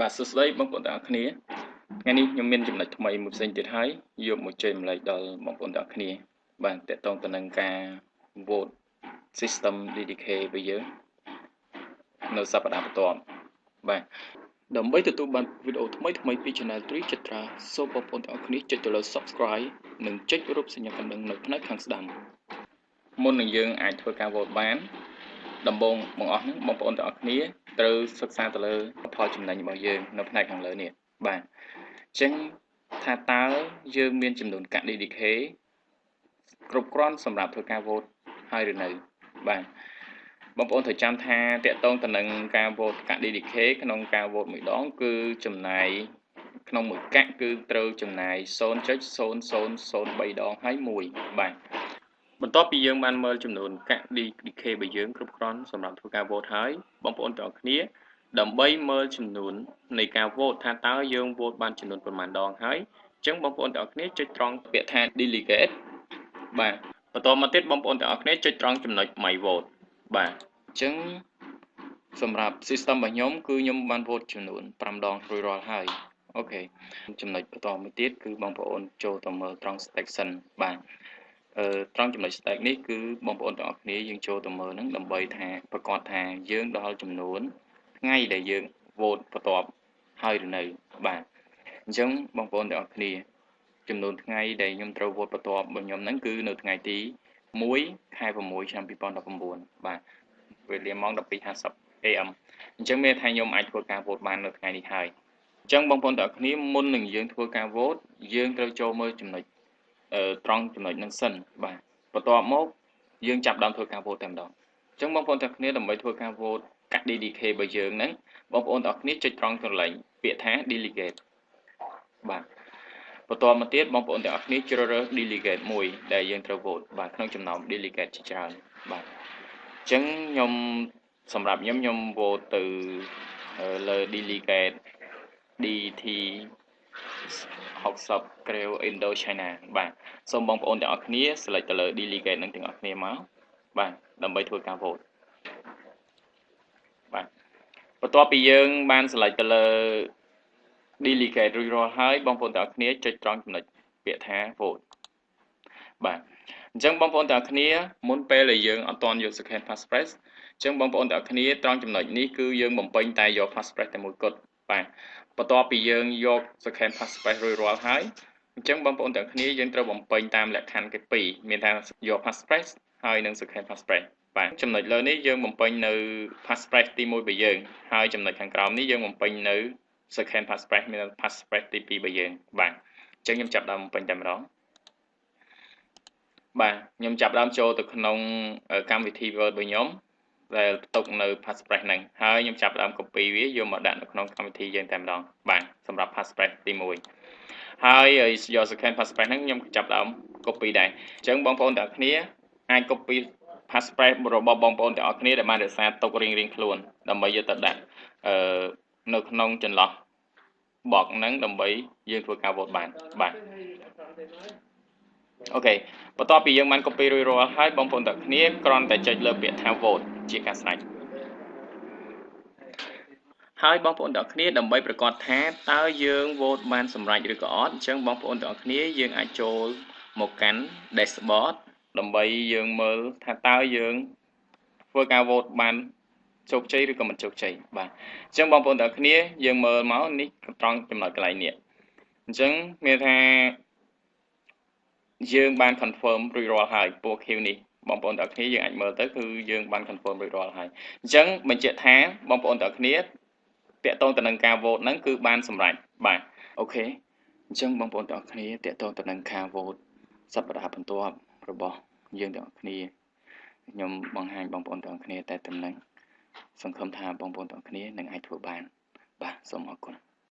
បាទសួស្តីបងប្អូនទាំងអស់គ្នាថ្ងៃនេះខ្ញុំមានចំណុចថ្មីមួយផ្សេងទៀតហើយយកមកចែកម្លែកដល់បងប្អូនទាំងអស់គ្នាបាទតកតងទៅនឹងការ vote system DDK របស់យើងនៅសប្តាហ៍បន្ទាប់បាទដើម្បីទទួលបានវីដេអូថ្មីៗពី Channel 3 Chettra សូមបងប្អូនទាំងអស់គ្នាចុចទៅលើ Subscribe និងចុចរូបសញ្ញាកណ្ដឹងនៅផ្នែកខាងស្ដាំមុននឹងយើងអាចធ្វើការ vote បានដំបូងបងប្អូនទាំងអស់គ្នាត្រូវសិក្សាទៅលើផលចំណេញរបស់យើងនៅផ្នែកខាងលើនេះបាទអញ្ចឹងថាតើយើងមានចំនួនកាក់ DDK គ្រប់គ្រាន់សម្រាប់ធ្វើការ vote ហើយឬនៅបាទបងប្អូនត្រូវចាំថាតកតងទៅនឹងការ vote កាក់ DDK ក្នុងការ vote មួយដងគឺចំណាយក្នុងមួយកាក់គឺត្រូវចំណាយ 0.0003 ដងហើយ1បាទបន្ទាប់ពីយើងបានមើលចំនួនកាក់ DDK របស់យើងគ្រប់គ្រាន់សម្រាប់ធ្វើការ vote ហើយបងប្អូនទាំងអស់គ្នាដើម្បីមើលចំនួននៃការ vote ថាតើយើង vote បានចំនួនប៉ុន្មានដងហើយអញ្ចឹងបងប្អូនទាំងអស់គ្នាចុចត្រង់ពាក្យថា delegate បាទបន្តមកទៀតបងប្អូនទាំងអស់គ្នាចុចត្រង់ចំណុច my vote បាទអញ្ចឹងសម្រាប់ system របស់ខ្ញុំគឺខ្ញុំបាន vote ចំនួន5ដងរួចរាល់ហើយអូខេចំណុចបន្តមួយទៀតគឺបងប្អូនចូលទៅមើលត្រង់ section បាទត្រង់ចំណុច stack នេះគឺបងប្អូនទាំងអស់គ្នាយើងចូលទៅមើលហ្នឹងដើម្បីថាប្រកាសថាយើងដល់ចំនួនថ្ងៃដែលយើង vote បន្ទាប់ហើយឬនៅបាទអញ្ចឹងបងប្អូនទាំងអស់គ្នាចំនួនថ្ងៃដែលខ្ញុំត្រូវ vote បន្ទាប់របស់ខ្ញុំហ្នឹងគឺនៅថ្ងៃទី1 ខែ 6 ឆ្នាំ 2019បាទវេលាម៉ោង 12:50 AM អញ្ចឹងមានថាខ្ញុំអាចធ្វើការ vote បាននៅថ្ងៃនេះហើយអញ្ចឹងបងប្អូនទាំងអស់គ្នាមុននឹងយើងធ្វើការ vote យើងត្រូវចូលមើលចំណុចត្រង់ចំណុចហ្នឹងសិនបាទបន្ទាប់មកយើងចាប់ដើមធ្វើការ vote តែម្ដងអញ្ចឹងបងប្អូនទាំងគ្នាដើម្បីធ្វើការ vote កាក់ DDK របស់យើងហ្នឹងបងប្អូនទាំងគ្នាចុចត្រង់កន្លែងពាក្យថា delegate បាទបន្ទាប់មកទៀតបងប្អូនទាំងអស់គ្នាជ្រើសរើស delegate មួយដែលយើងត្រូវ vote បាទក្នុងចំណោម delegate ជាច្រើនបាទអញ្ចឹងខ្ញុំសម្រាប់ខ្ញុំ vote ទៅលើ delegate DT 60 Creo Indo China បាទសូមបងប្អូនទាំងអស់គ្នា select ទៅលើ delegate នឹងទាំងអស់គ្នាមកបាទដើម្បីធ្វើការ vote បាទបន្ទាប់ពីយើងបាន select ទៅលើ delegate រួចរាល់ហើយបងប្អូនទាំងអស់គ្នាចុចត្រង់ចំណុចពាក្យថា vote បាទអញ្ចឹងបងប្អូនទាំងអស់គ្នាមុនពេលដែលយើងអត់ទាន់យក second passphrase អញ្ចឹងបងប្អូនទាំងអស់គ្នាត្រង់ចំណុចនេះគឺយើងបំពេញតែយក passphrase តែមួយគត់បាទបន្ទាប់ពីយើងយក second passphrase រួចរាល់ហើយអញ្ចឹងបងប្អូនទាំងគ្នាយើងត្រូវបំពេញតាមលក្ខខណ្ឌគេពីរមានថាយក passphrase ហើយនិង second passphrase បាទចំណុចលើនេះយើងបំពេញនៅ passphrase ទី1របស់យើងហើយចំណុចខាងក្រោមនេះយើងបំពេញនៅ second passphrase មាន passphrase ទី2របស់យើងបាទអញ្ចឹងខ្ញុំចាប់ដើមបំពេញតែម្ដងបាទខ្ញុំចាប់ដើមចូលទៅក្នុងកម្មវិធី Word របស់ខ្ញុំដែលផ្ទុកនៅ passphrase ហ្នឹងហើយខ្ញុំចាប់ដើម copy វាយកមកដាក់នៅក្នុងកម្មវិធីយើងតែម្ដងបាទសម្រាប់ passphrase ទី1ហើយយក second passphrase ហ្នឹងខ្ញុំចាប់ដើម copy ដែរអញ្ចឹងបងប្អូនទាំងគ្នាអាច copy passphrase របស់បងប្អូនទាំងអស់គ្នាដែលបានរក្សាទុករៀងៗខ្លួនដើម្បីយកទៅដាក់នៅក្នុងចន្លោះ box ហ្នឹងដើម្បីយើងធ្វើការ vote បានបាទអូខេបន្ទាប់ពីយើងបាន copy រួចរាល់ហើយបងប្អូនទាំងគ្នាគ្រាន់តែចុចលើពាក្យថា vote ជាការស្រេចហើយបងប្អូនទាំងគ្នាដើម្បីប្រកាសថាតើយើង vote បានសម្រេចឬក៏អត់អញ្ចឹងបងប្អូនទាំងគ្នាយើងអាចចូលមកកាន់ dashboard ដើម្បីយើងមើលថាតើយើងធ្វើការ vote បានជោគជ័យឬក៏មិនជោគជ័យបាទអញ្ចឹងបងប្អូនទាំងគ្នាយើងមើលមកនេះត្រង់ចំណុចកន្លែងនេះអញ្ចឹងមានថាយើងបាន confirm រួចរាល់ហើយពួក Q នេះបងប្អូនទាំងគ្នាយើងអាចមើលទៅគឺយើងបាន confirm រួចរាល់ហើយអញ្ចឹងបញ្ជាក់ថាបងប្អូនទាំងគ្នាតាក់ទងទៅនឹងការ vote ហ្នឹងគឺបានសម្រេចបាទអូខេអញ្ចឹងបងប្អូនទាំងគ្នាតាក់ទងទៅនឹងការ vote សប្តាហ៍បន្ទាប់របស់យើងទាំងគ្នាខ្ញុំបង្ហាញបងប្អូនទាំងគ្នាតែតំណែងសង្ឃឹមថាបងប្អូនទាំងគ្នានឹងអាចធ្វើបានបាទសូមអរគុណ